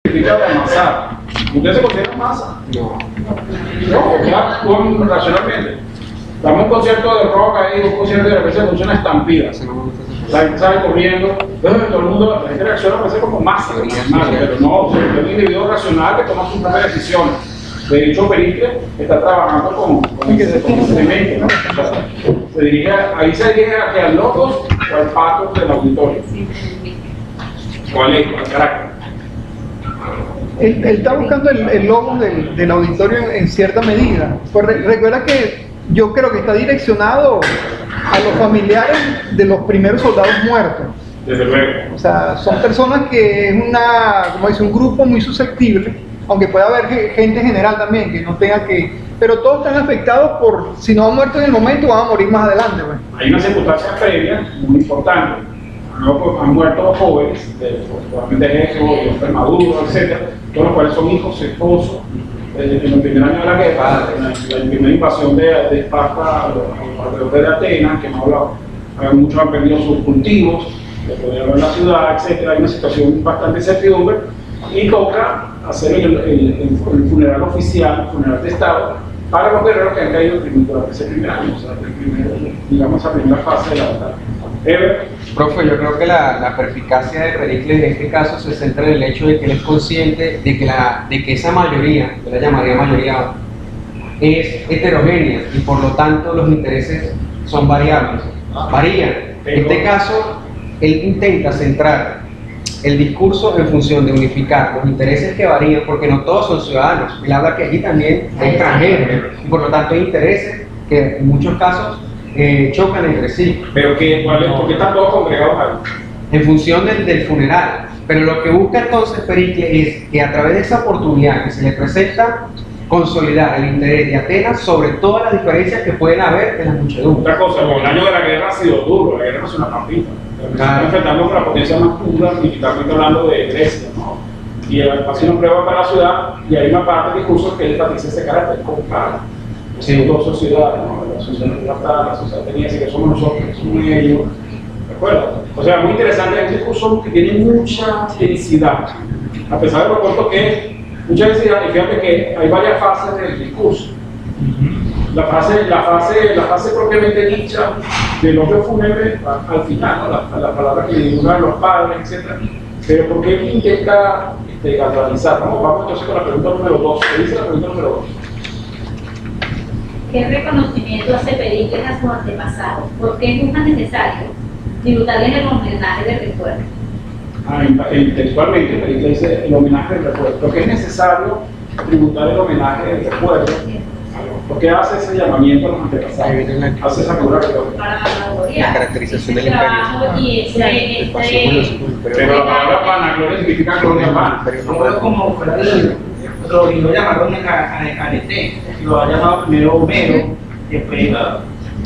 significa de amasar. ¿Usted se considera masa? No. No, ya, racionalmente. Damos un concierto de rock ahí, un concierto de repente se funciona estampida. La gente sale corriendo, todo el mundo, la gente reacciona parece como masa, pero no, es un individuo racional que toma sus propias decisiones. De hecho, Pericle está trabajando con ese elemento, ¿no? O sea, ahí se dirige a los logos o al pato del auditorio. ¿Cuál es? ¿Cuál carácter? Él está buscando el logo del auditorio en cierta medida. Pues recuerda que yo creo que está direccionado a los familiares de los primeros soldados muertos. Desde luego. O sea, son personas que es como dice, un grupo muy susceptible, aunque pueda haber gente general también que no tenga que... Pero todos están afectados por, si no han muerto en el momento, van a morir más adelante. Pues. Hay una circunstancia previa muy importante. Luego han muerto jóvenes, probablemente jefes, los maduros, etc., todos los cuales son hijos, esposos. En el primer año de la guerra, en la primera invasión de Esparta alrededor de Atenas, que muchos han perdido sus cultivos, de poder ver la ciudad, etc. Hay una situación bastante incertidumbre y toca hacer el funeral oficial, el funeral de Estado, para los guerreros que han caído durante ese primer año, o sea, digamos, esa primera fase de la batalla. Profe, yo creo que la perspicacia de Pericles en este caso se centra en el hecho de que él es consciente de que esa mayoría, que la llamaría mayoría, es heterogénea y por lo tanto los intereses son variables, varían. En este caso, él intenta centrar el discurso en función de unificar los intereses que varían, porque no todos son ciudadanos. Él habla que allí también hay extranjeros y por lo tanto hay intereses que en muchos casos chocan entre sí. Pero ¿por qué están todos congregados ahí? En función del funeral. Pero lo que busca entonces Pericles es que a través de esa oportunidad que se le presenta, consolidar el interés de Atenas sobre todas las diferencias que pueden haber en la muchedumbre. Otra cosa, el año de la guerra ha sido duro, la guerra no es una pampita. Estamos enfrentando con la potencia más pura, militarmente hablando de Grecia, ¿no? Y ha sido una prueba para la ciudad, y hay una parte del discurso que él enfatiza ese carácter, compara. Sí, dos sociedades, ¿no? La sociedad la sociedad ateniense, que somos nosotros, que somos ellos. ¿De acuerdo? O sea, muy interesante, es un discurso que tiene mucha densidad, a pesar de lo corto que es, mucha densidad, y fíjate que hay varias fases del discurso. La fase propiamente dicha del hombre fúnebre al final, ¿no? la palabra que divulgan los padres, etc. Pero ¿por qué intenta gradualizar? Vamos entonces con la pregunta número 2. ¿Qué dice la pregunta número 2? ¿Qué reconocimiento hace Pericles a sus antepasados? ¿Por qué es tan necesario tributarles el homenaje de recuerdo? Textualmente, Pericles dice el homenaje del recuerdo. ¿Por qué es necesario tributar el homenaje del recuerdo? ¿Por qué hace ese llamamiento a los antepasados? Hace esa figura retórica. Para la caracterización del imperio. Pero la palabra vanagloria significa gloria vana. Como lo originó llamaron Arete, lo ha llamado primero Homero, después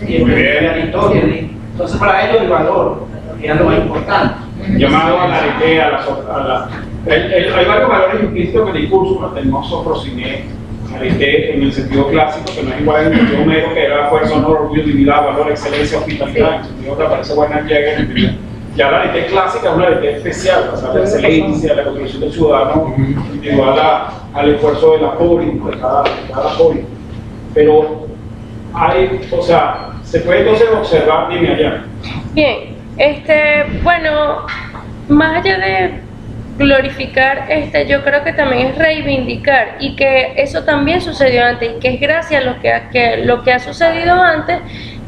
Aristóteles. Entonces para ellos el valor era lo más importante. Llamado a la arete, hay varios valores implícitos en el discurso, el hermoso Frosiné, arete en el sentido clásico, que no es igual en el sentido Homero, que era fuerza, honor, orgullo, dignidad, valor, excelencia, hospitalidad, en el sentido que aparece buena llega en el primer. Ya la arete clásica es una arete especial, o sea, la excelencia, la construcción del ciudadano, individual al esfuerzo de la polis, de cada polis. Pero o sea, se puede entonces observar, dime allá. Bien, bueno, más allá de glorificar, yo creo que también es reivindicar, y que eso también sucedió antes, y que es gracias a lo que ha sucedido antes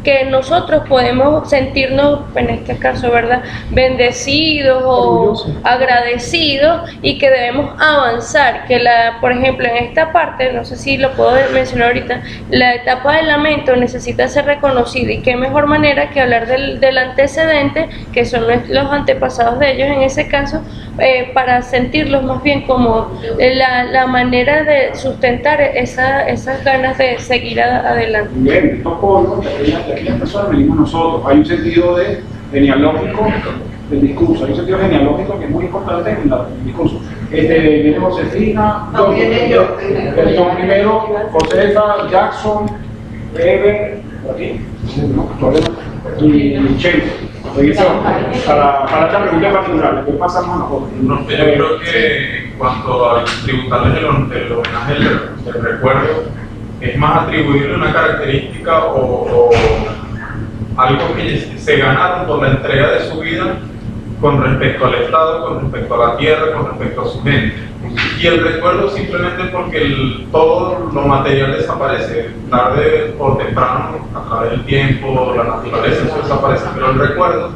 que nosotros podemos sentirnos, en este caso, ¿verdad?, bendecidos o agradecidos, y que debemos avanzar, que por ejemplo, en esta parte, no sé si lo puedo mencionar ahorita, la etapa del lamento necesita ser reconocida, y qué mejor manera que hablar del antecedente, que son los antepasados de ellos en ese caso, para sentirlos más bien como la manera de sustentar esas ganas de seguir adelante. Bien, no por aquellas personas venimos nosotros. Hay un sentido genealógico del discurso, hay un sentido genealógico que es muy importante en el discurso. Viene Josefina, John primero, Josefa, Jackson, Eber, por aquí, y Michelle. Para esta pregunta particular, ¿qué pasamos a nosotros? No, yo creo que cuanto al tributarles el homenaje del recuerdo, es más atribuirle una característica o algo que se ganaron por la entrega de su vida con respecto al Estado, con respecto a la tierra, con respecto a su gente. Y el recuerdo simplemente porque todo lo material desaparece, tarde o temprano, a través del tiempo, la naturaleza, eso desaparece, pero el recuerdo,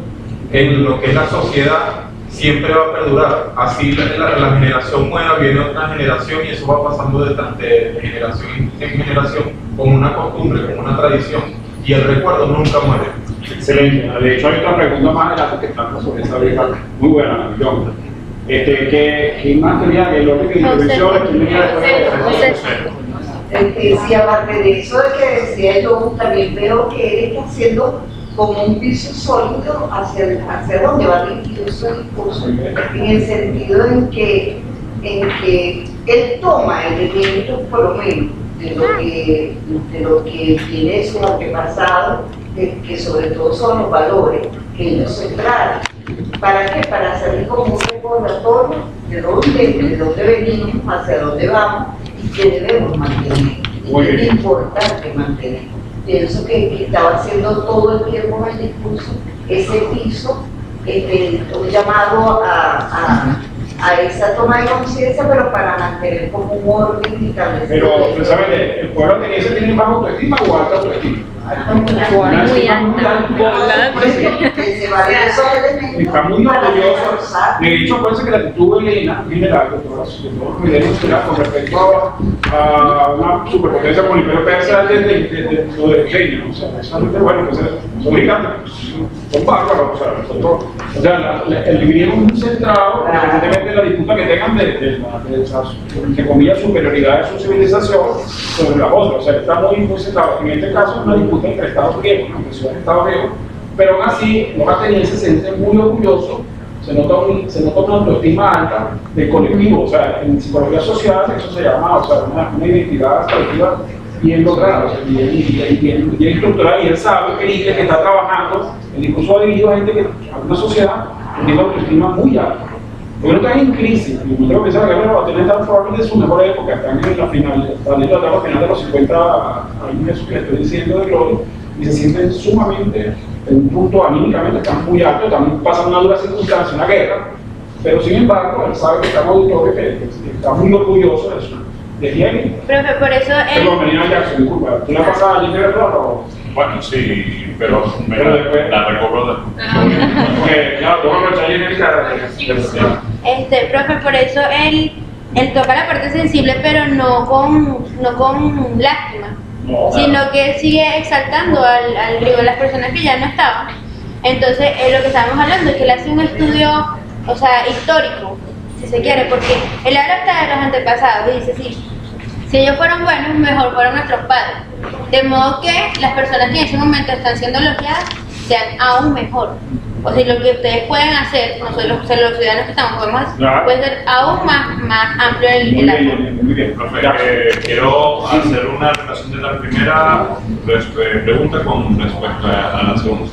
en lo que es la sociedad, siempre va a perdurar. Así la generación nueva viene otra generación y eso va pasando de generación en generación como una costumbre, como una tradición, y el recuerdo nunca muere. Excelente. De hecho, hay otra pregunta más adelante que trata sobre esa beca muy buena, John. ¿Quién más quería que lo que intervenciones? ¿Quién venía después de Sí, aparte de eso de que decía yo, también veo que él está haciendo como un piso sólido hacia donde va dirigido su discurso, en el sentido en que él toma elementos, por lo menos, de lo que tiene su antepasado, que sobre todo son los valores que ellos sembraron. ¿Para qué? Para hacer como un recordatorio de dónde venimos, hacia dónde vamos y qué debemos mantener. Y es importante mantener. Pienso que estaba haciendo todo el tiempo en el discurso ese piso, un llamado a esa toma de conciencia, pero para mantener como un orden y establecido. Pero, precisamente, ¿el pueblo ateniense tiene baja autoestima o alta autoestima? Muy alta, volante. Está muy orgulloso. De hecho, acuérdense que la actitud de Elena, en general, de todos los líderes, con respecto a una superpotencia como el Imperio Persa desde lo de Reino, o sea, es realmente bueno, pues son gigantes, son bárbaros, o sea, el griego es muy centrado, evidentemente, en la disputa que tengan de esa, entre comillas, superioridad de su civilización sobre las otras, o sea, está muy centrado. En este caso, es una disputa entre Estados griegos, entre ciudades Estados griegos, pero aún así, los atenienses se sienten muy orgullosos, se nota una autoestima alta del colectivo, o sea, en psicología social eso se llama, o sea, una identidad colectiva bien lograda, o sea, bien estructurada, y él sabe que está trabajando, el discurso va dirigido a gente que, a una sociedad que tiene una autoestima muy alta. Porque no están en crisis, y yo creo que esa guerra va a tener probablemente de su mejor época, están en la final, de los 50 años, eso que le estoy diciendo de gloria, y se sienten sumamente, en un punto anímicamente, están muy altos, están pasando una dura circunstancia, una guerra, pero sin embargo, él sabe que está en auditorio, que está muy orgulloso de eso. De Jenny. Profe, por eso él... Perdón, venía Jackson, disculpa, ¿tú la pasada a Jenny o...? Bueno, sí, pero después la recobro después. Claro, tú aprovechas a Jenny. Profe, por eso él toca la parte sensible, pero no con lástima, sino que sigue exaltando al griego, a las personas que ya no estaban. Entonces, lo que estábamos hablando es que él hace un estudio, o sea, histórico, si se quiere, porque él habla hasta de los antepasados y dice, sí, si ellos fueron buenos, mejor fueron nuestros padres. De modo que las personas que en ese momento están siendo elogiadas sean aún mejor. O sea, lo que ustedes pueden hacer, nosotros, los ciudadanos que estamos, puede ser aún más amplio el apoyo. Muy bien, profe. Quiero hacer una relación de la primera pregunta con respecto a la segunda.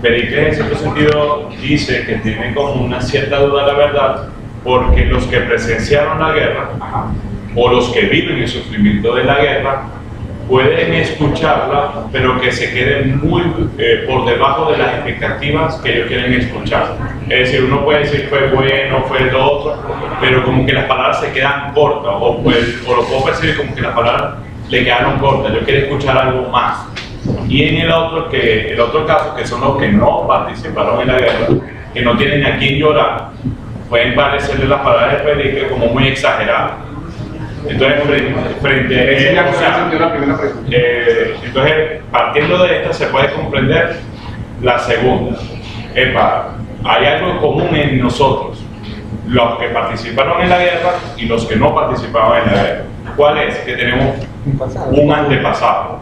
Pericles, en cierto sentido, dice que tiene como una cierta duda de la verdad, porque los que presenciaron la guerra, o los que viven el sufrimiento de la guerra, pueden escucharla, pero que se queden muy por debajo de las expectativas que ellos quieren escuchar. Es decir, uno puede decir fue bueno, fue lo otro, pero como que las palabras se quedan cortas, o lo puedo percibir como que las palabras le quedaron cortas, yo quiero escuchar algo más. Y en el otro caso, que son los que no participaron en la guerra, que no tienen a quién llorar, pueden parecerle las palabras de Pericles como muy exageradas. Entonces, entonces, partiendo de esta, se puede comprender la segunda. Hay algo común en nosotros, los que participaron en la guerra y los que no participaron en la guerra. ¿Cuál es? Que tenemos un antepasado,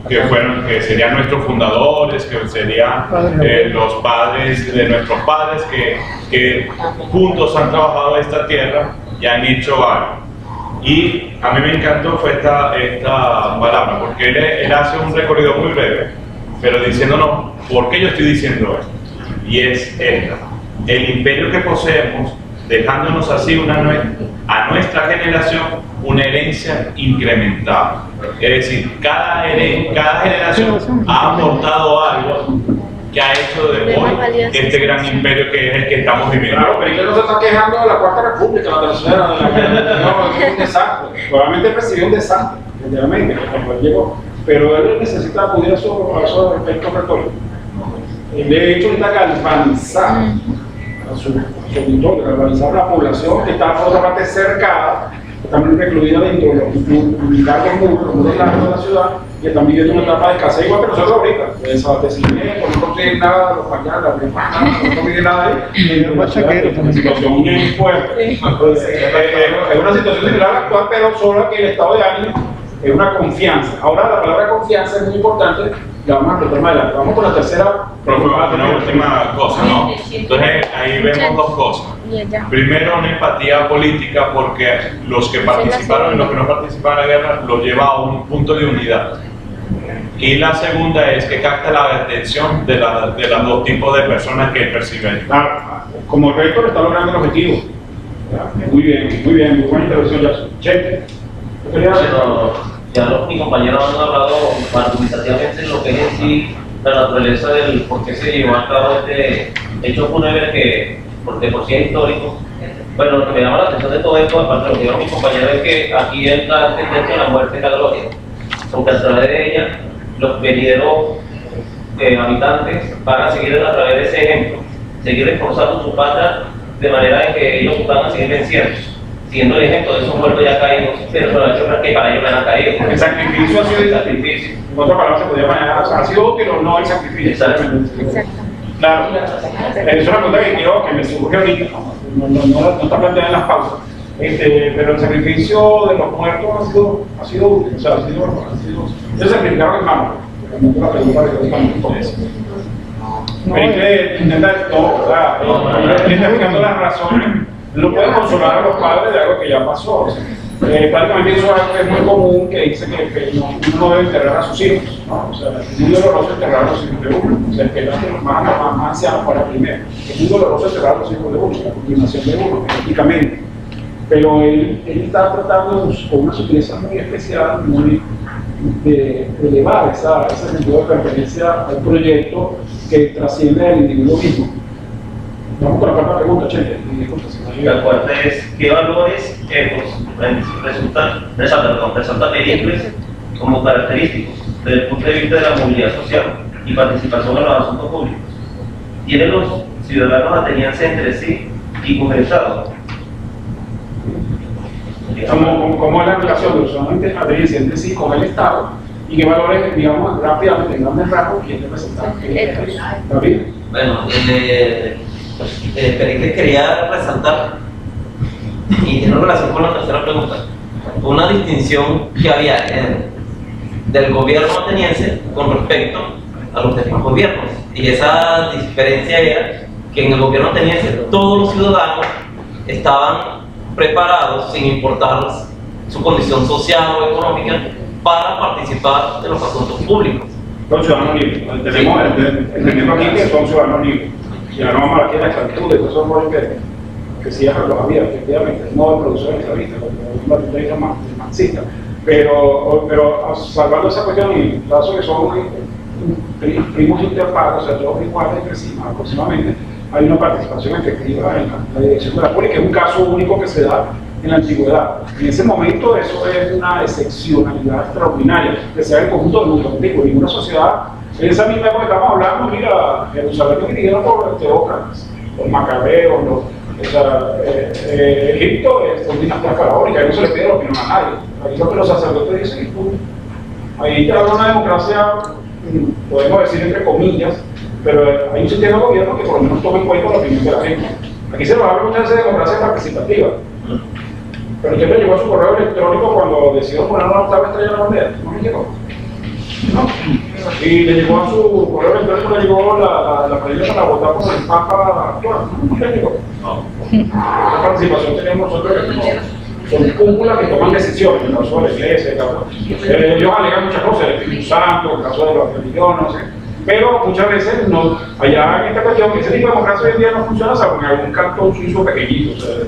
que serían nuestros fundadores, que serían los padres de nuestros padres, que juntos han trabajado esta tierra y han hecho algo. Y a mí me encantó fue esta palabra, porque él hace un recorrido muy breve, pero diciéndonos por qué yo estoy diciendo esto. Y es esta: el imperio que poseemos dejándonos así a nuestra generación una herencia incrementada. Es decir, cada generación ha aportado algo que ha hecho de hoy este gran imperio que es el que estamos viviendo. Claro, pero ¿y que no se está quejando de la Cuarta República, la tercera, no, es un desastre? Probablemente él recibió un desastre, literalmente, cuando él llegó, pero él necesita acudir a esos efectos retóricos. De hecho, está galvanizar a su auditorio, galvanizar a la población que está por otra parte cercada, que está recluida dentro de los largos muros largos de la ciudad, y están viviendo una etapa de escasez igual que nosotros ahorita, de desabastecimiento, no consiguen nada, los pañales, no consiguen nada ahí. Es una situación muy fuerte. Es una situación similar a la actual, pero solo que el estado de ánimo es una confianza. Ahora la palabra confianza es muy importante, la vamos a retomar adelante. Vamos con la tercera. Una última cosa, ¿no? Entonces ahí vemos dos cosas. Primero, una empatía política, porque los que participaron y los que no participaron en la guerra lo lleva a un punto de unidad. Y la segunda es que capta la atención de los dos tipos de personas que perciben. Claro, como rector está logrando el objetivo. Muy bien, muy buena intervención, ya. Chente. Bueno, ya mis compañeros han hablado argumentativamente de lo que es en sí la naturaleza del por qué se llevó a cabo este hecho fúnebre que por sí es histórico. Bueno, lo que me llama la atención de todo esto, aparte de lo que dijeron mis compañeros, es que aquí entra el tendencia de la muerte de la gloria, porque a través de ella los venideros habitantes van a seguir a través de ese ejemplo, seguir reforzando su patria de manera en que ellos van a seguir venciendo, siendo el ejemplo de esos muertos ya caídos, pero son hechos que para ellos no han caído. El sacrificio ha sido el sacrificio. En otras palabras, se podría manejar, ha sido útil o no el sacrificio. Exacto. Claro, es una pregunta que me surge ahorita, no está planteada en las pausas, pero el sacrificio de los muertos ha sido útil, o sea, ellos sacrificaron el mano, realmente la pregunta que es que intenta todo, o sea, él está explicando las razones, no puede consolar a los padres de algo que ya pasó. O sea, prácticamente eso es algo que es muy común, que dice que uno no debe enterrar a sus hijos, ¿no? O sea, es muy doloroso enterrar a los hijos de uno, o sea, que los más ancianos para primero, es muy doloroso enterrar a los hijos de uno, la continuación de uno, prácticamente. Pero él está tratando con una sutileza muy especial, muy de elevar ese sentido de pertenencia al proyecto que trasciende al individuo mismo. Vamos con la cuarta pregunta, Chente. La cuarta es, ¿qué valores resultan Pericles como característicos desde el punto de vista de la movilidad social y participación en los asuntos públicos? ¿Tienen los ciudadanos atenienses entre sí y con el Estado? ¿Cómo es la relación de los ciudadanos atenienses entre sí con el Estado? ¿Y qué valores, digamos, rápidamente, en grandes rasgos, quién representa? ¿David? Bueno, Pericles quería resaltar, y tiene relación con la tercera pregunta, una distinción que había del gobierno ateniense con respecto a los demás gobiernos. Y esa diferencia era que en el gobierno ateniense todos los ciudadanos estaban preparados, sin importar su condición social o económica, para participar de los asuntos públicos. Son ciudadanos libres. Entendemos aquí que son ciudadanos libres. Y la norma aquí es la esclavitud, de esos rollos que sí los había, efectivamente, el modo de producción esclavista, la más marxista. Pero salvando esa cuestión, y en caso que son primos interpares, o sea, todos iguales entre sí, aproximadamente, hay una participación efectiva en la dirección de la poli, que es un caso único que se da en la antigüedad. En ese momento eso es una excepcionalidad extraordinaria, que sea el conjunto del mundo antiguo. Y una sociedad, en esa misma época que estamos hablando, mira, Jerusalén lo dirigieron por Teócrates, por Macabeos, Egipto es una dinastía faraónica, y no se le pide la opinión a nadie. Ahí lo que los sacerdotes dicen, y punto. Ahí ya habrá una democracia, podemos decir entre comillas, pero hay un sistema de gobierno que por lo menos toma en cuenta la opinión de la gente. Aquí se nos habla muchas veces de democracia participativa. Pero usted me llegó a su correo electrónico cuando decidió poner una octava estrella en la bandera. ¿No me llegó? No. Y le llegó a su correo electrónico, le llegó la previa para votar por el Papa actual. No le llegó. No. ¿Qué participación tenemos nosotros? Son cúpulas que toman decisiones, en el caso de la iglesia, ellos alegan muchas cosas, el Espíritu Santo, el caso de los religiones, no sé. Pero muchas veces no, allá en esta cuestión, ese tipo de democracia hoy en día no funciona, salvo en algún cantón suizo pequeñito, o sea, ese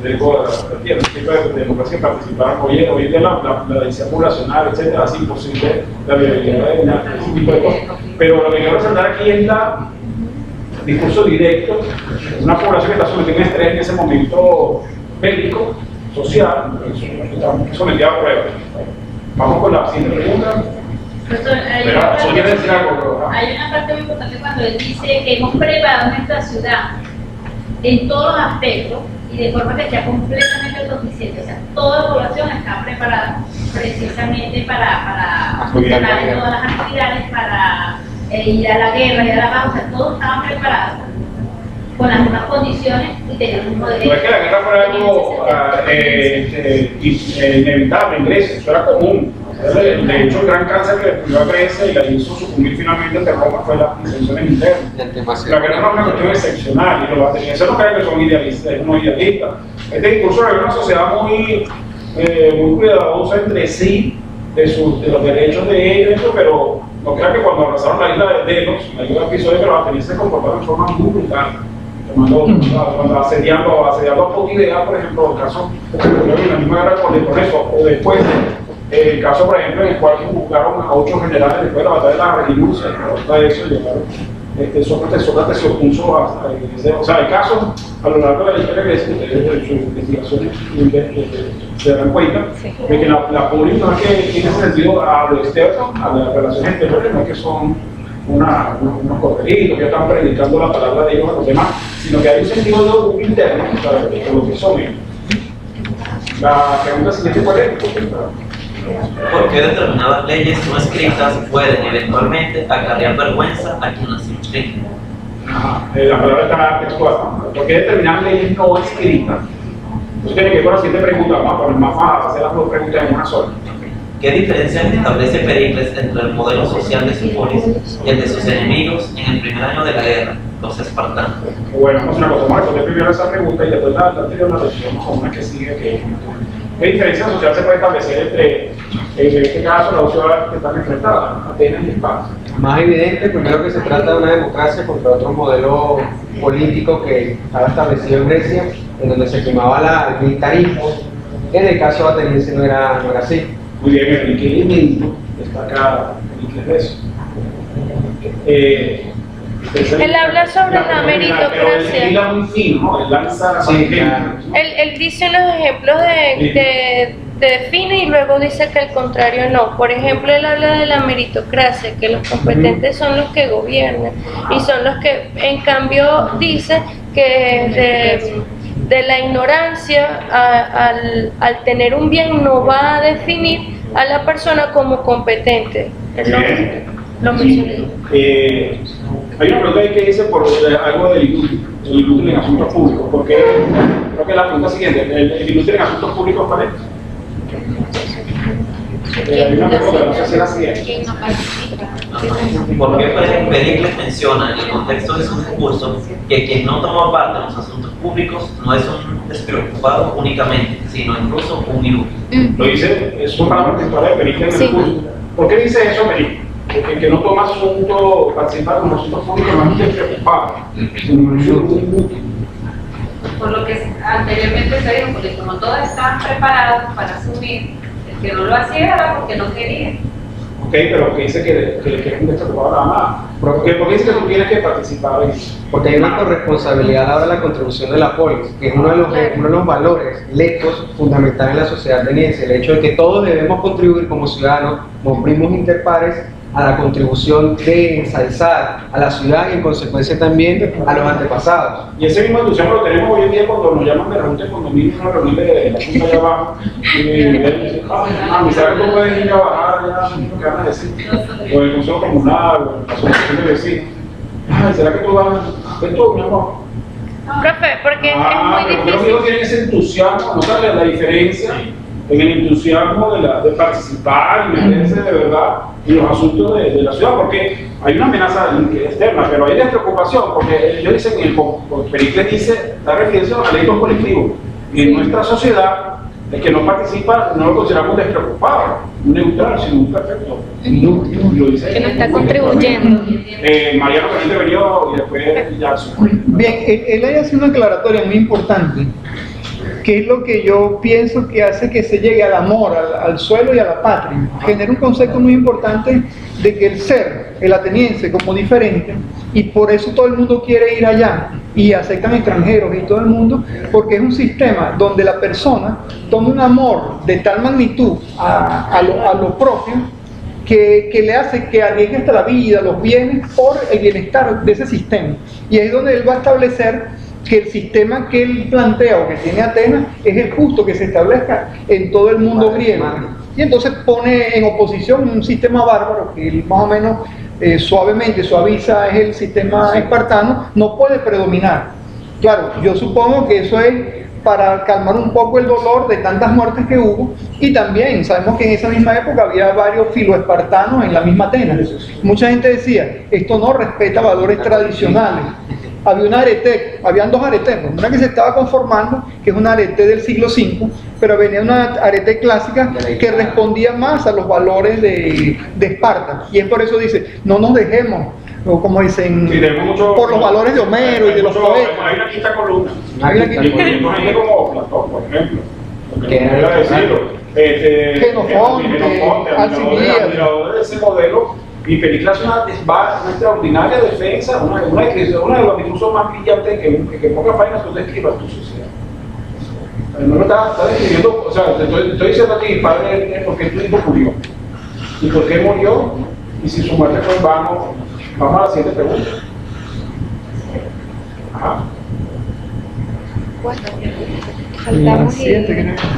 tipo de democracia que participaron hoy en día la densidad poblacional, etcétera, es imposible la viabilidad de ese tipo de cosas. Pero lo que quiero resaltar aquí es la discurso directo, una población que está sometida a estrés en ese momento bélico, social, está sometida a pruebas. Vamos con la siguiente pregunta. Hay una parte muy importante cuando él dice que hemos preparado nuestra ciudad en todos los aspectos y de forma que sea completamente autosuficiente. O sea, toda la población está preparada precisamente para funcionar en todas las actividades, para ir a la guerra, ir a la paz. O sea, todos estaban preparados con las mismas condiciones y tenían el mismo derecho. No es que la guerra fuera algo inevitable en Grecia, eso era común. De hecho, el gran cáncer que destruyó a Grecia y la hizo sucumbir finalmente ante Roma fue las disensiones internas. La guerra no es una cuestión excepcional y los atenienses no creen que son idealistas, es muy idealista. Este discurso es una sociedad muy cuidadosa entre sí de los derechos de ellos, pero no crean que cuando arrasaron la isla de Delos, en el episodio que los atenienses se comportaron de forma muy brutal. Cuando asediando a Potidea, por ejemplo, el caso en la misma guerra con eso, o después el caso, por ejemplo, en el cual convocaron a 8 generales después de la batalla de la Regilucia, de eso llegaron, Sócrates se opuso o sea, el caso a lo largo de la historia que ustedes sus investigaciones se dan cuenta de que la pública no es que en ese sentido a lo externo, a las relaciones exteriores, no es que son unos corderitos que están predicando la palabra de ellos a los demás, sino que hay un sentido interno de lo que son ellos. La pregunta siguiente, ¿cuál es? ¿Por qué determinadas leyes no escritas pueden eventualmente acarrear vergüenza a quien las infringe? La palabra está textual. ¿Por qué determinadas leyes no escritas? Eso tiene que ver con la siguiente pregunta, vamos a poner más fácil, hacer las dos preguntas en una sola. ¿Qué diferencia establece Pericles entre el modelo social de su polis y el de sus enemigos en el primer año de la guerra, los espartanos? Bueno, vamos a una cosa, vamos a responder primero esa pregunta y después la anterior la reaccionamos con una que sigue. ¿Qué diferencia social se puede establecer entre, en este caso, la ciudad que están enfrentadas, Atenas y Esparta? Más evidente, primero que se trata de una democracia contra otro modelo político que estaba establecido en Grecia, en donde se quemaba el militarismo. En el caso ateniense no era así. Muy bien, Enrique elemento destaca Pericles de eso. Él habla sobre la meritocracia. Él muy fino, él lanza Él dice unos ejemplos de define y luego dice que al contrario no. Por ejemplo, él habla de la meritocracia, que los competentes son los que gobiernan y son los que, en cambio, dice que de la ignorancia al tener un bien no va a definir a la persona como competente. Lo mencioné. Hay una pregunta ahí que dice por algo del inútil en asuntos públicos, porque creo que la pregunta siguiente, el inútil en asuntos públicos, ¿cuál es? Hay una pregunta, no sé si era así. ¿Por qué Pericles menciona en el contexto de su discurso que quien no toma parte en los asuntos públicos no es un despreocupado únicamente, sino incluso un inútil? Lo dice, es una palabra textual de Pericles en el discurso. ¿Por qué dice eso Pericles? Porque el que no toma asunto, participar en los asuntos públicos no es un despreocupado, sino un inútil. Por lo que anteriormente se dijo, porque como todos estaban preparados para asumir, el que no lo hacía era porque no quería. Ok, pero porque dice que es un despreocupado nada más. Porque dice que tú tienes que participar en eso. Porque hay una corresponsabilidad ahora de la contribución de la polis, que es uno de los valores lectos fundamentales en la sociedad ateniense, el hecho de que todos debemos contribuir como ciudadanos, como primos interpares, a la contribución de ensalzar a la ciudad y en consecuencia también a los antepasados. Y ese mismo entusiasmo lo tenemos hoy en día cuando nos llaman de reunión de condominio, una reunión de la junta allá abajo, y me dicen, ¿sabes que tú puedes ir a bajar ya? ¿Qué van a decir? O el consejo comunal, o la asociación de vecinos. ¿Será que tú vas? ¿Ves tú, mi amor? Profe, porque es muy pero difícil. los hijos tienen ese entusiasmo, no sabes la diferencia en el entusiasmo de participar y meterse de verdad en los asuntos de la ciudad, porque hay una amenaza externa, pero hay despreocupación, porque ellos dicen, Pericles dice, da referencia a los delitos colectivos, y en nuestra sociedad El que no participa no lo consideramos despreocupado, un neutral, sino un perfecto inútil. Lo dice Que no está contribuyendo. Mariano también debería y después Jackson. Bien, él ahí hace una aclaratoria muy importante, que es lo que yo pienso que hace que se llegue al amor, al suelo y a la patria. Genera un concepto muy importante de que el ser, el ateniense como diferente, y por eso todo el mundo quiere ir allá, y aceptan extranjeros y todo el mundo, porque es un sistema donde la persona toma un amor de tal magnitud a lo propio, que le hace que arriesgue hasta la vida, los bienes, por el bienestar de ese sistema. Y ahí es donde él va a establecer que el sistema que él plantea o que tiene Atenas es el justo que se establezca en todo el mundo griego. Y entonces pone en oposición un sistema bárbaro que él más o menos suavemente suaviza, es el sistema espartano, no puede predominar. Claro, yo supongo que eso es para calmar un poco el dolor de tantas muertes que hubo, y también sabemos que en esa misma época había varios filoespartanos en la misma Atenas. Mucha gente decía, esto no respeta valores tradicionales. Había una arete, habían dos aretes, una que se estaba conformando, que es una arete del siglo V, pero venía una arete clásica que respondía más a los valores de Esparta, y es por eso dice, no nos dejemos, o como dicen, sí, por los valores de Homero y de los poetas. Hay una quinta columna. Hay una quinta columna. Gente como Platón, por ejemplo. Que era decirlo. Genofonte, Alcibíades. Admiradores de ese modelo. Y Pericles es una extraordinaria defensa, una descripción, una de los discursos más brillantes que pocas páginas tú describas tu sociedad. No lo está describiendo, o sea, te estoy diciendo a ti, padre, por qué tu hijo murió y por qué murió, y si su muerte fue en vano. Vamos a la siguiente pregunta. Ajá. Faltamos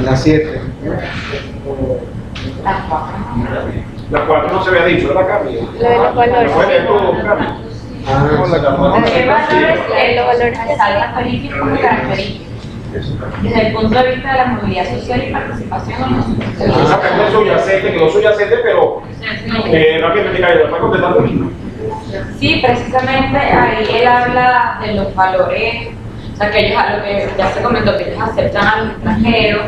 La 7. La 4 no se había dicho, ¿verdad, Carly? Lo de los valores. ¿Puedes leer tú, Carly? ¿Qué valores los valores que resaltan Pericles como características? Desde el punto de vista de la movilidad social y participación en los Esa pregunta es subyacente, quedó subyacente, pero rápidamente, Carly, ¿la puedes contestar tú? Sí, precisamente ahí él habla de los valores, o sea, que ellos, a lo que ya se comentó, que ellos aceptan a los extranjeros,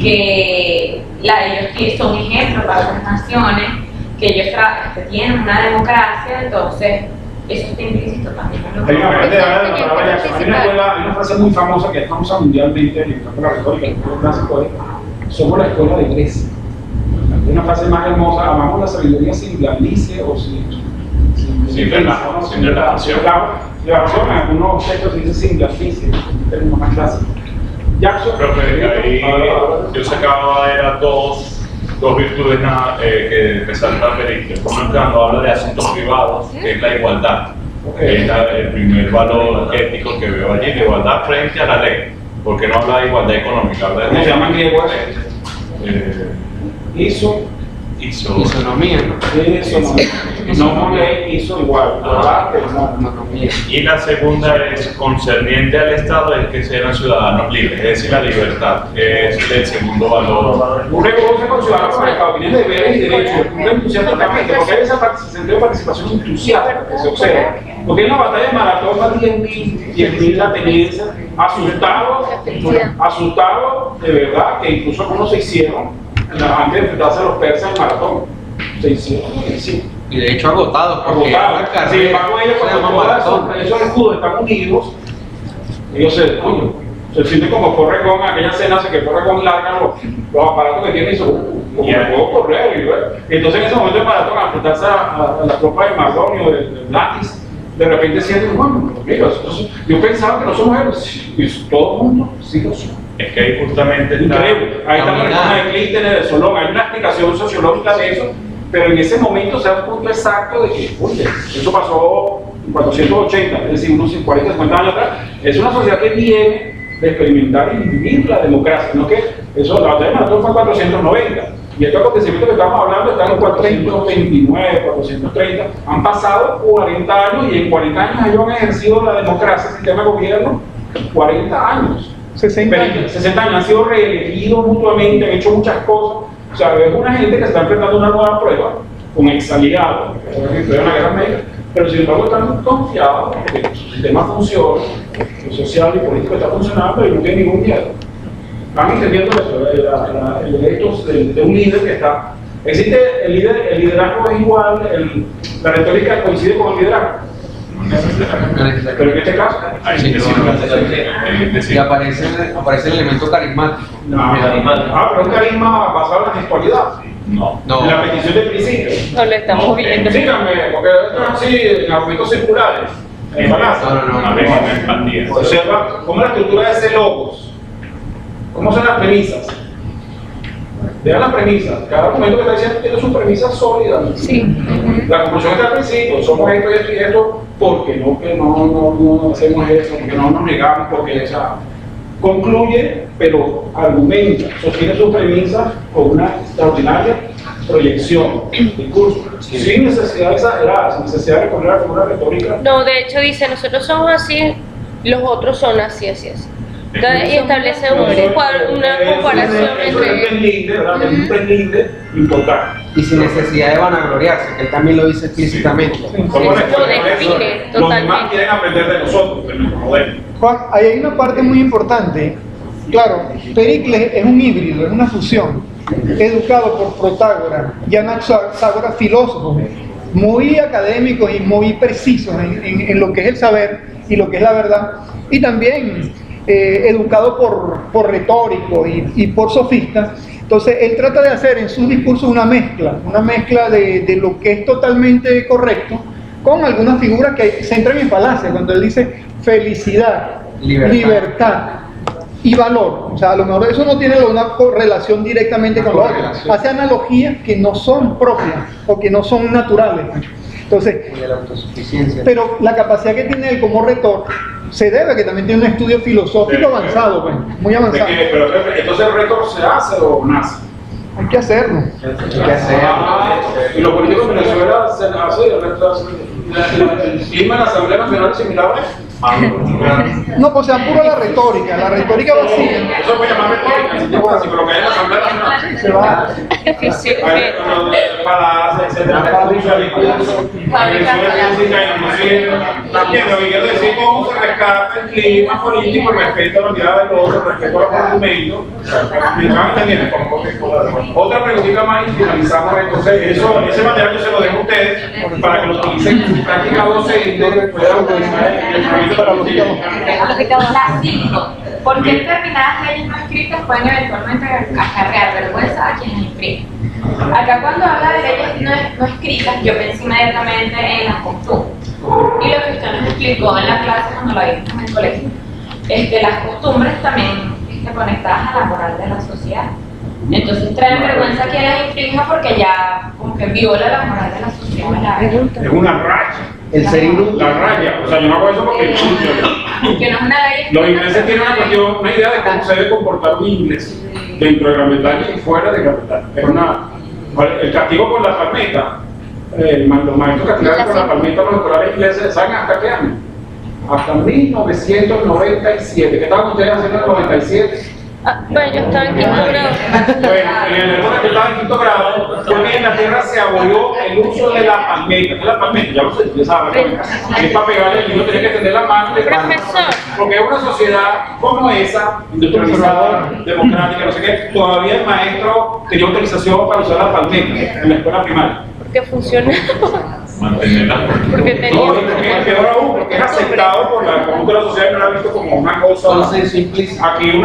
que ellos son ejemplos para otras naciones, que ellos tienen una democracia, entonces eso está implícito también. Hay una frase muy famosa que es famosa mundialmente en el campo de la retórica, en el campo clásico es: somos la escuela de Grecia. Hay una frase más hermosa: amamos la sabiduría sin glanicie o sin relajación. En algunos textos se dice sin glanicie, un término más clásico. Jackson. Ahí yo sacaba era dos virtudes que resalta Pericles. Uno, cuando habla de asuntos privados, que es la igualdad. Es el primer valor ético que veo allí, la igualdad frente a la ley. Porque no habla de igualdad económica, habla de ¿Cómo se llama en griego? Isonomía, no ley hizo igual, ¿verdad? Y la segunda es concerniente al Estado, es que sean ciudadanos libres, es decir, la libertad, es el segundo valor. Un reconoce con ciudadanos con el Estado, tiene deberes y derechos, un entusiasmo también, porque hay esa sentido de participación entusiasta que se observa. Porque en la batalla de Maratón va 10.000 atenienses asustados de verdad, que incluso algunos se hicieron antes de enfrentarse a los persas en Maratón. Se hicieron, sí. Y de hecho agotados. Sin embargo, ellos cuando esos escudos están unidos, ellos se sienten como corre con aquella escena, que corre con larga los aparatos que tienen y puedo correr. Y entonces en ese momento de Maratón, al enfrentarse a la tropa de Mardonio, de Blatis, de repente sienten, bueno, mira, yo pensaba que no somos héroes, y todo el mundo sí lo son. Es que ahí justamente está. Increíble. Ahí está la persona de Clístenes, de Solón, hay una explicación sociológica de eso, pero en ese momento se da un punto exacto de que, oye, eso pasó en 480, es decir, unos 40, 50 años atrás. Es una sociedad que viene de experimentar y vivir la democracia, no que eso, la batalla de Maratón fue en 490. Y estos acontecimientos que estamos hablando están en 429, 430, han pasado 40 años y en 40 años ellos han ejercido la democracia, el sistema de gobierno, 40 años. 60 años, han sido reelegidos mutuamente, han hecho muchas cosas. O sea, es una gente que se está enfrentando a una nueva prueba con exaliados, que una guerra media, pero sin embargo están confiados porque su sistema funciona, lo social y político está funcionando y no tiene ningún miedo. van entendiendo eso, el derecho de un líder que está. Existe el liderazgo es igual, la retórica coincide con el liderazgo. Pero en este caso, y aparece el elemento carismático. pero un carisma basado en la textualidad. No. En la petición de principios. No lo estamos viendo. Síganme, porque esto es así en argumentos circulares. En balanza. Observa cómo es la estructura de ese logos. ¿Cómo son las premisas? Vean las premisas. Cada argumento que está diciendo tiene sus premisas sólidas. Sí. La conclusión está al principio. Somos esto y esto y esto. Porque no, que no hacemos eso, porque no nos negamos, porque concluye, pero argumenta, sostiene sus premisas con una extraordinaria proyección, discurso, sin necesidad de exagerar, sin necesidad de poner como una retórica. No, de hecho dice, nosotros somos así, los otros son así, así, así. Y establece una comparación entre... Es un linde importante. Y sin necesidad de vanagloriarse, que él también lo dice explícitamente. Lo define Los demás totalmente. quieren aprender de nosotros, de nuestro modelo. Juan, ahí hay una parte muy importante. Claro, Pericles es un híbrido, es una fusión. Educado por Protágoras y Anaxágoras, filósofos muy académicos y muy precisos en lo que es el saber y lo que es la verdad. Y también educado por retóricos y por sofistas. Entonces, él trata de hacer en sus discursos una mezcla de lo que es totalmente correcto con algunas figuras que se entran en falacia, cuando él dice felicidad, libertad y valor. O sea, a lo mejor eso no tiene una correlación directamente con lo otro. Hace analogías que no son propias o que no son naturales. Entonces, pero la capacidad que tiene él como retor se debe a que también tiene un estudio filosófico avanzado, pues, muy avanzado. Pero entonces el retor se hace o nace. Hay que hacerlo. Y los políticos de Venezuela se hace el clima en la Asamblea Nacional es similar a eso. No, pues se apura la retórica vacía. Eso puede llamar retórica, si te así, pero que hay en la Asamblea Nacional. Se va. Para etcétera, discurso, también lo que quiero decir cómo se rescata el clima político, el respeto a la unidad del otro, el respeto a los argumentos. ¿Me están entendiendo? Otra preguntita más y finalizamos. Entonces, ese material yo se lo dejo a ustedes para que lo utilicen en su práctica docente, puedan utilizar el proyecto para los niños. Las 5. ¿Por qué determinadas leyes no escritas pueden eventualmente acarrear vergüenza a quienes escriben? Acá cuando habla de leyes no escritas, yo pensé inmediatamente en las costumbres. Y lo que usted nos explicó en la clase cuando la vimos en el colegio, las costumbres también conectadas a la moral de la sociedad. Entonces traen vergüenza a quien las infrinja porque ya como que viola la moral de la sociedad. Es una raya. El ser la raya. O sea, yo no hago eso porque que no es una ley. Los ingleses tienen una idea de cómo se debe comportar un inglés dentro de Gran Bretaña y fuera de Gran Bretaña. El castigo por la palmeta, los maestros castigaron por la palmeta a los escolares ingleses, ¿saben hasta qué año? Hasta 1997. ¿Qué estaban ustedes haciendo en el 97? Bueno, yo estaba en quinto grado. Bueno, en el época que estaba en quinto grado, porque en la tierra se abolió el uso de la palmeta. ¿Qué es la palmeta? Ya lo sé, ya saben. Es para pegarle, el niño tiene que tender la mano. Porque es una sociedad como esa, industrializada, democrática, no sé qué, todavía el maestro tenía autorización para usar la palmeta en la escuela primaria. Porque funciona. Mantenerla. Porque tenía. No, es peor aún, porque es aceptado por la común de la sociedad y no la ha visto como una cosa. Aquí un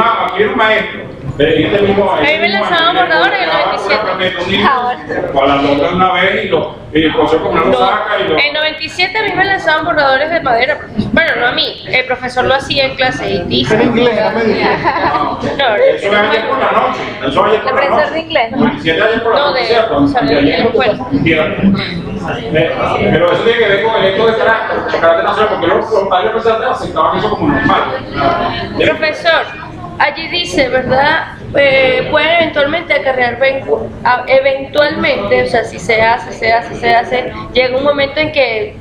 maestro. A mí me lanzaban borradores en el 97. Para la otra una vez y el profesor como no lo saca y lo. En 97 a mí me lanzaban borradores de madera. Bueno, no a mí, el profesor lo hacía en clase y dice. En inglés, Eso es ayer por la noche. Eso ayer por la noche. de inglés. 97 ayer por la noche. de la escuela. Pero eso tiene que ver con el hecho de carácter nacional, porque los padres representantes aceptaban eso como normal. Profesor, allí dice, ¿verdad? Pueden eventualmente acarrear eventualmente, o sea, si se hace, llega un momento en que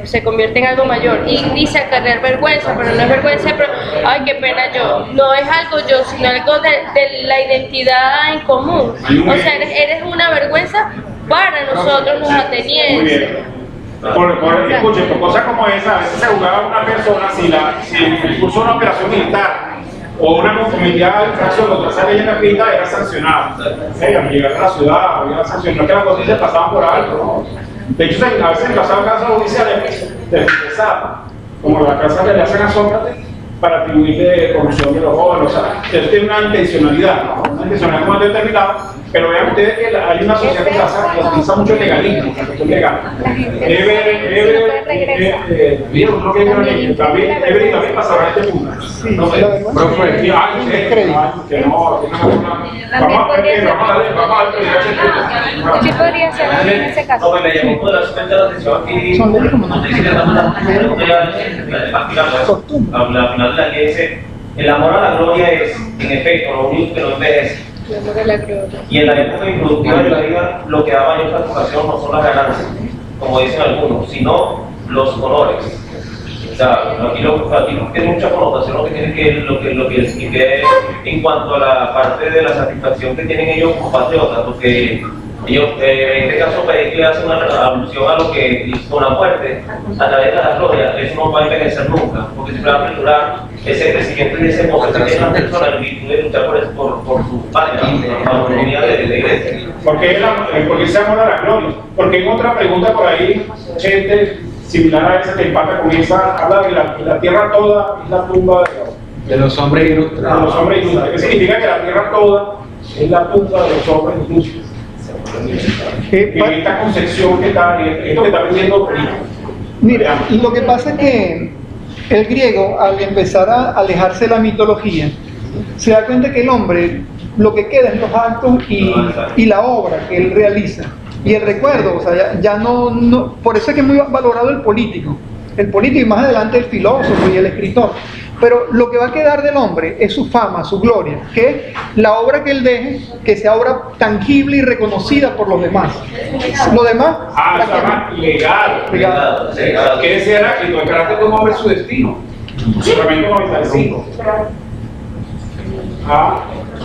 se convierte en algo mayor y dice acarrear vergüenza, pero no es vergüenza, pero ay, qué pena yo, no es algo yo, sino algo de la identidad en común, o sea, eres una vergüenza para nosotros los atenienses. Escuchen, por cosas como esa, a veces se jugaba una persona si el curso de una operación militar o una conformidad en caso de contratar ella escrita era sancionada. Al llegar a la ciudad había sancionado, no es que las cosas se pasaban por alto, ¿no? De hecho, a veces pasaban casos judiciales de pesada, como la casa que le hacen a Sócrates para atribuirle corrupción de los jóvenes. O sea, eso tiene una intencionalidad, ¿no? Una intencionalidad muy determinada, pero vean ustedes que hay una sociedad que utiliza mucho el legalismo, la cuestión legal. También pasará este punto. No sé, ¿Qué podría ser en ese caso? No, me llamó poderosamente la atención aquí. Al final de la ley dice: el amor a la gloria es, en efecto, lo único que no envejece. Y en la época improductiva de la vida, lo que da mayor satisfacción no son las ganancias, como dicen algunos, sino los honores. O sea, aquí tiene mucha connotación lo que en cuanto a la parte de la satisfacción que tienen ellos como patriotas, porque ellos, en este caso, Pericles hace una alusión a lo que con la muerte, a través de la gloria, eso no va a envejecer nunca, porque siempre va a perdurar ese crecimiento y ese modo que tiene la persona en virtud de luchar por su patria, por la autonomía de la iglesia. ¿Por qué se amor a la gloria? Porque en otra pregunta por ahí, gente similar a esa que el Papa comienza a hablar de la tierra toda es la tumba de los hombres ilustres. De los hombres ilustres. ¿Qué significa que la tierra toda es la tumba de los hombres ilustres? En esta concepción que está, esto que está vendiendo Pericles. Mira, lo que pasa es que el griego, al empezar a alejarse de la mitología, se da cuenta que el hombre lo que queda es los actos y la obra que él realiza. Y el recuerdo, o sea, ya no, por eso es que es muy valorado el político y más adelante el filósofo y el escritor. Pero lo que va a quedar del hombre es su fama, su gloria, que es la obra que él deje, que sea obra tangible y reconocida por los demás. Lo demás... se llama legado. ¿Qué decía Heráclito? El carácter de un hombre es su destino. Suplemento 95.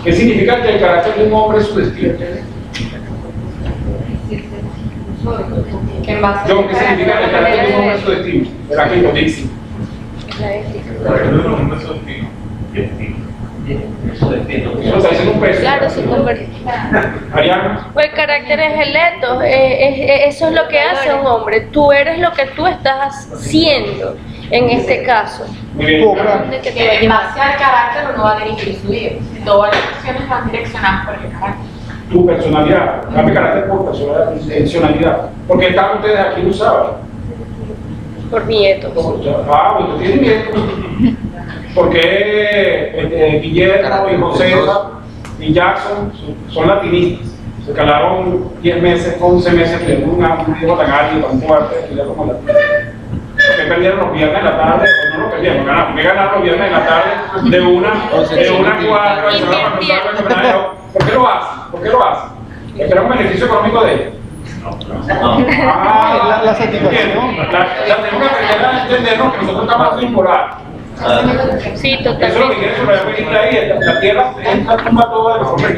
¿Qué significa que el carácter de un hombre es su destino? ¿Qué más? ¿Qué significa que el carácter de un hombre es su destino? Heráclito dice. Claro, su el carácter es el etos, eso es lo que hace un hombre. Tú eres lo que tú estás siendo en este caso. En base al carácter uno va a dirigir su vida. Todas las acciones van direccionadas por el carácter. Tu personalidad, cambia carácter por personalidad. Porque estaban ustedes aquí no saben. Por nietos. Pues tú tienes nietos. Porque Guillermo y José y Jackson son latinistas. Se calaron 10 meses, 11 meses, tuvieron un hijo tan alto, tan fuerte, que ya como latinos. Porque perdieron los viernes en la tarde, o no lo perdieron, ganaron. ¿Por qué ganaron los viernes en la tarde de una cuadra? ¿Por qué lo hacen? ¿Por qué lo hacen? ¿Espera un beneficio económico de ellos? La satisfacción. Tenemos que aprender a entendernos que nosotros estamos vinculados. Sí, totalmente. Eso es lo que quiere subrayar ahí, la tierra es la tumba toda de los hombres.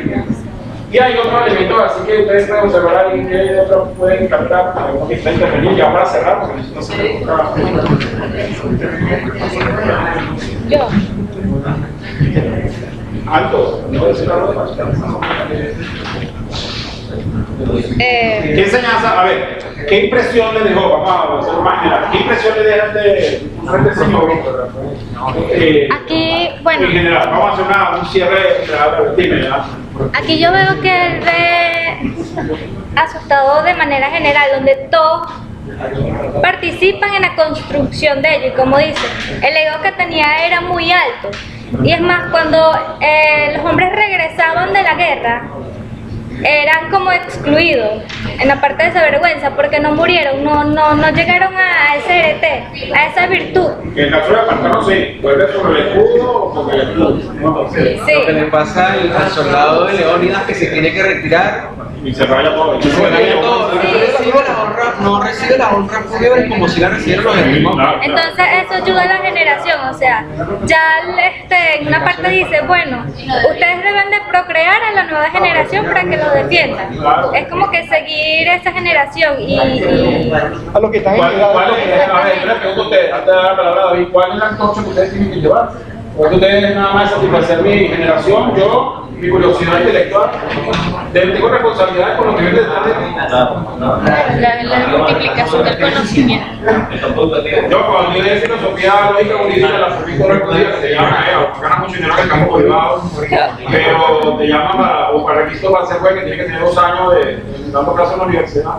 Y hay otro elemento, así que ustedes pueden observar ahí que otros pueden captar, que está intervenido ya para cerrar, porque no se Yo. Alto, no puede ser algo más. ¿Qué enseñanza? A ver, ¿qué impresión le dejó? Vamos a hacerlo más general. ¿Qué impresión le deja este señor? Aquí, bueno. En general, vamos a hacer un cierre. Dime, aquí yo veo que él ve asustado de manera general, donde todos participan en la construcción de ello. Y como dice, el ego que tenía era muy alto. Y es más, cuando los hombres regresaban de la guerra, eran como excluidos en la parte de esa vergüenza porque no murieron, no llegaron a ese arete, a esa virtud. Que el caso de Espartano sí, vuelve sobre el escudo o sobre el escudo. Sí. Lo que le pasa al soldado de Leónidas que se tiene que retirar y se raya todo. No recibe la honra fúnebre como si la recibieran los demás. Entonces eso ayuda a la generación, o sea, ya en una parte dice, bueno, ustedes deben de procrear a la nueva generación para que lo defiendan. Es como que seguir esa generación y a lo que están en a ver, yo le pregunto a ustedes, antes de dar la palabra a David, ¿cuál es la antorcha que ustedes tienen que llevar? Porque ustedes nada más satisfacer mi generación, yo, mi curiosidad intelectual, tengo responsabilidades con lo que viene detrás de mí. La multiplicación del conocimiento. Yo cuando yo de filosofía lógica jurídica, la filosofía correspondiente, te llaman, ganan mucho dinero en el campo privado, pero te llaman para requisito para ser juez que tiene que tener 2 años de dando clases en la universidad.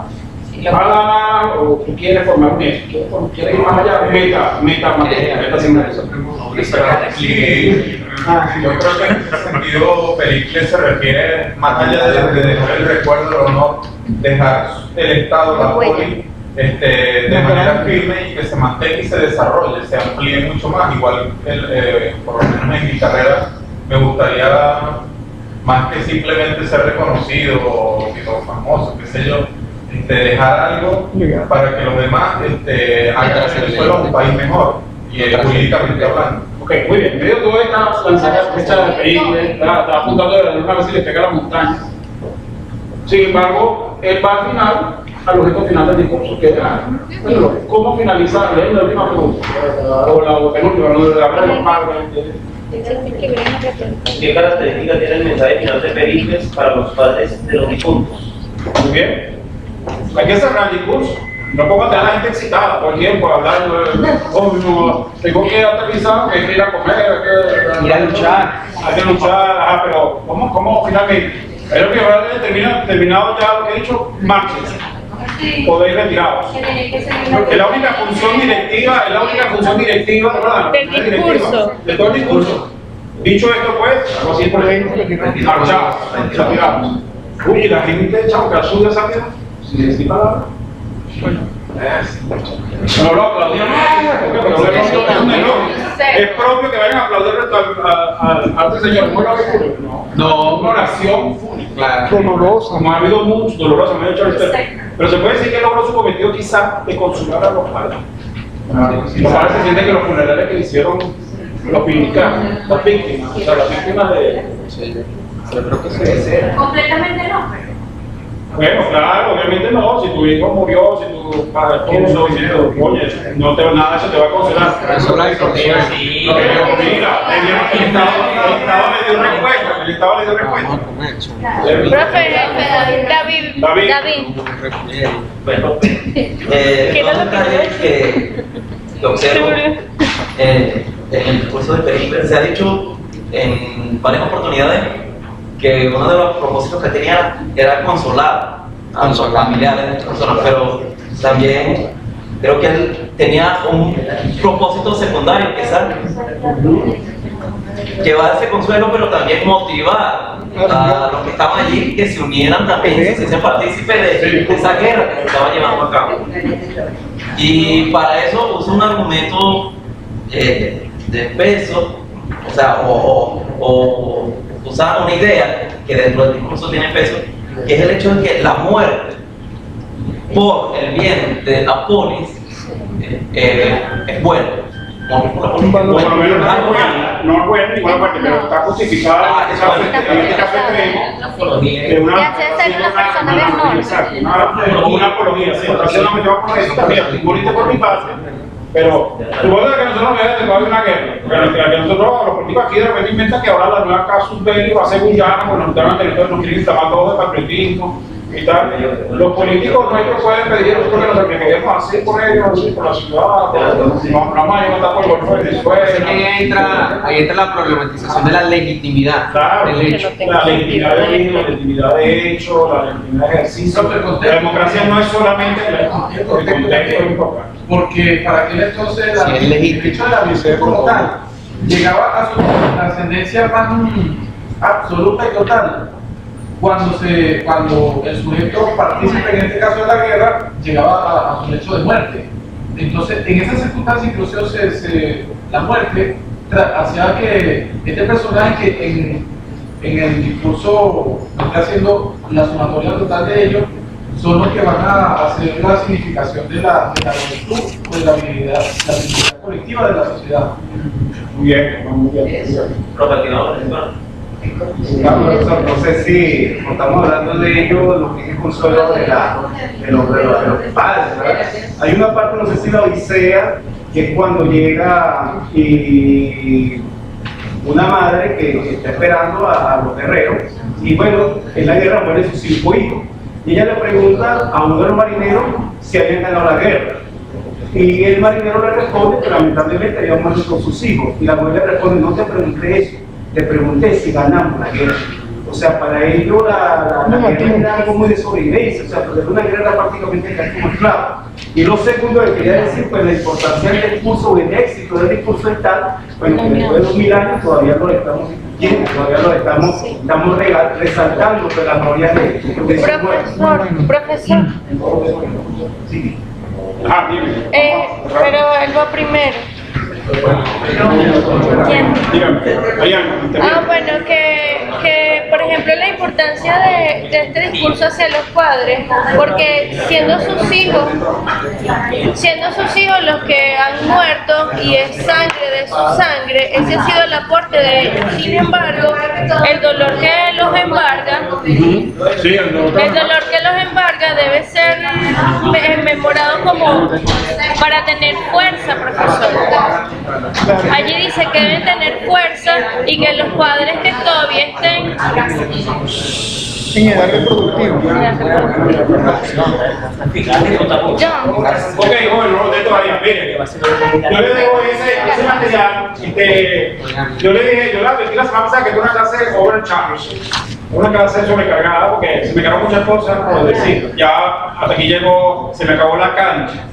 O tú quieres formar un hecho, quieres ir más allá, meta Yo creo que en ese sentido Pericles se refiere, más allá de dejar el recuerdo del honor, dejar el Estado, la poli, de manera firme y que se mantenga y se desarrolle, se amplíe mucho más. Igual, por lo menos en mi carrera, me gustaría más que simplemente ser reconocido o famoso, qué sé yo, dejar algo para que los demás hagan de Venezuela un país mejor y jurídicamente hablando. Ok, muy bien. Medio todo esta fecha de Pericles, está apuntando de una vez y le pega a la montaña. Sin embargo, él va al final, al objeto final del discurso, que era cómo finalizar, la última pregunta, o la penúltima, la de los padres. ¿Qué características tiene el mensaje final de Pericles para los padres de los difuntos? Muy bien. Hay que cerrar el discurso. No pongo a tener a la gente excitada todo el tiempo, hablando tengo que aterrizar, hay que ir a comer, hay que ir a luchar. Hay que luchar, pero ¿cómo finalmente? Es lo que va a terminado ya lo que he dicho, marches. Podéis retiraros. Es la única función directiva, ¿verdad? Del discurso. De todo el discurso. Dicho esto, pues, algo así por ejemplo, marchamos, retiramos. Uy, la gente echado que azul esa vida, sin decir palabras. No lo aplaudieron, es propio que vayan a aplaudir al este señor. No, una oración dolorosa, como ha habido mucho, dolorosa, me ha dicho usted. Pero se puede decir que logró su cometido quizá de consolar a los padres. Los padres se sienten que los funerales que hicieron los vindicaron, las víctimas, o sea, las víctimas de... Yo creo que sí. Completamente no, pero... Bueno, claro, obviamente no. Si tu hijo murió, si tu padre esposo, oye, no te, nada de eso te va a consolar. Eso la historia, sí. Mira, el Estado le dio respuesta. El Estado le dio respuesta. Profe, David. Bueno, dos detalles que observo en el discurso de Pericles. Se ha dicho en varias oportunidades que uno de los propósitos que tenía era consolar a los familiares, pero también creo que él tenía un propósito secundario, quizás, llevar ese consuelo, pero también motivar a los que estaban allí que se unieran también, se hicieran partícipes de esa guerra que se estaba llevando a cabo. Y para eso usa un argumento de peso, o sea, o usar una idea que dentro del discurso tiene peso, que es el hecho de que la muerte por el bien de la polis es bueno. Por lo menos no es bueno ni buena parte, pero está justificada en este caso extremo. Una apología, sí. Bonito por mi parte. Pero tú vas a que nosotros no haber una guerra, que nosotros los políticos aquí de repente inventan que ahora la nueva casus belli va a ser Guyana, pues nos están territorios, nos quieren instalar todo de patriotismo y tal. Los políticos nuestros pueden pedir a nosotros que nos sacrifiquemos así por ellos, así por la ciudad, no vamos a llevar por el Golfo de Venezuela. Ahí entra la problematización de la legitimidad del hecho. La legitimidad de hecho, la legitimidad de ejercicio. La democracia no es solamente el contexto importante. Porque para aquel entonces el hecho de la visión como tal llegaba a su trascendencia más absoluta y total cuando el sujeto partícipe, en este caso de la guerra, llegaba a su lecho de muerte. Entonces, en esas circunstancias, incluso la muerte hacía que este personaje que en el discurso está haciendo la sumatoria total de ellos, son los que van a hacer la significación de la virtud, de la habilidad colectiva de la sociedad. Muy bien, muy bien. No sé si estamos hablando de ello, lo que es el consuelo de los padres, ¿verdad? Hay una parte, no sé si la Odisea, que es cuando llega y una madre que está esperando a los guerreros, y bueno, en la guerra mueren sus 5 hijos. Y ella le pregunta a uno de los marineros si habían ganado la guerra. Y el marinero le responde que lamentablemente habían muerto con sus hijos. Y la mujer le responde, no te pregunté eso, te pregunté si ganamos la guerra. O sea, para ellos la guerra era algo muy de sobrevivencia, o sea, porque una guerra era prácticamente casi como esclavo. Y lo segundo que quería decir, pues la importancia del discurso, el éxito del discurso es tal, bueno, que después de 2000 años todavía lo estamos discutiendo, todavía lo estamos resaltando de la gloria de Profesor. Sí. Pero él va primero. ¿Quién? Bueno, que por ejemplo la importancia de este discurso hacia los padres, porque siendo sus hijos los que han muerto y es sangre de su sangre, ese ha sido el aporte de ellos. Sin embargo, el dolor que los embarga, debe ser memorado como para tener fuerza, profesor. Allí dice que deben tener fuerza y que los padres que todavía estén en edad reproductiva. Ok, bueno, de todavía, mire, yo le debo ese material, yo le dije, yo la advertí la semana pasada que es una clase de overcharge, una clase sobrecargada porque se me quedaron muchas cosas por decir, ya hasta aquí llegó, se me acabó la cancha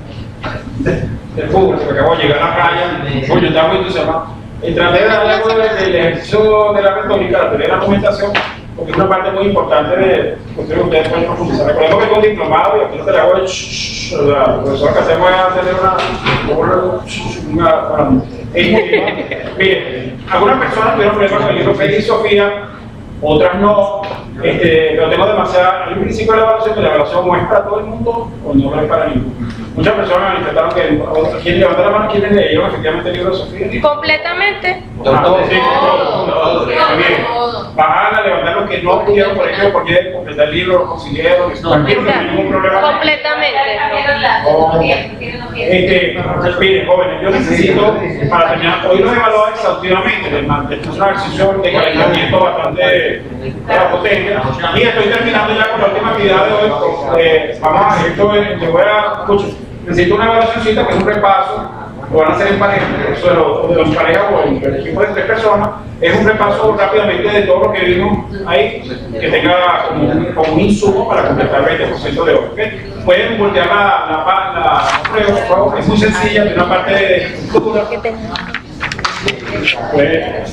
del fútbol, se me acabó de llegar a la playa, yo estaba muy entusiasmado. Traté de darle algo del ejercicio de la retórica, la teoría de la argumentación, porque es una parte muy importante de que ustedes pueden profundizar. Recordemos que es un diplomado y aquí no te le hago el la profesora que hacemos es hacerle mire, algunas personas tuvieron problemas con el libro Félix y Sofía, otras no, pero tengo demasiada. Hay un principio de la evaluación que la evaluación muestra a todo el mundo o no lo es para ninguno. Muchas personas manifestaron que quieren levantar la mano, quieren leer efectivamente el libro de Sofía. Completamente. Bajan a levantar los que no pudieron, por ejemplo, porque completar el libro, lo consiguieron, no tienen ningún problema. Completamente. Miren, jóvenes, yo necesito, para terminar, hoy los he evaluado exhaustivamente, es una ejercicio de calentamiento bastante potente, y estoy terminando ya con la última actividad de hoy. Vamos a esto, te voy a escuchar. Necesito una evaluacióncita que es un repaso, lo van a hacer en pareja, eso de los parejas o en el equipo de 3 personas, es un repaso rápidamente de todo lo que vimos ahí, que tenga como un insumo para completar el 20% de hoy. ¿Okay? Pueden voltear la prueba, por favor, es muy sencilla, de una parte de cultura. Pues,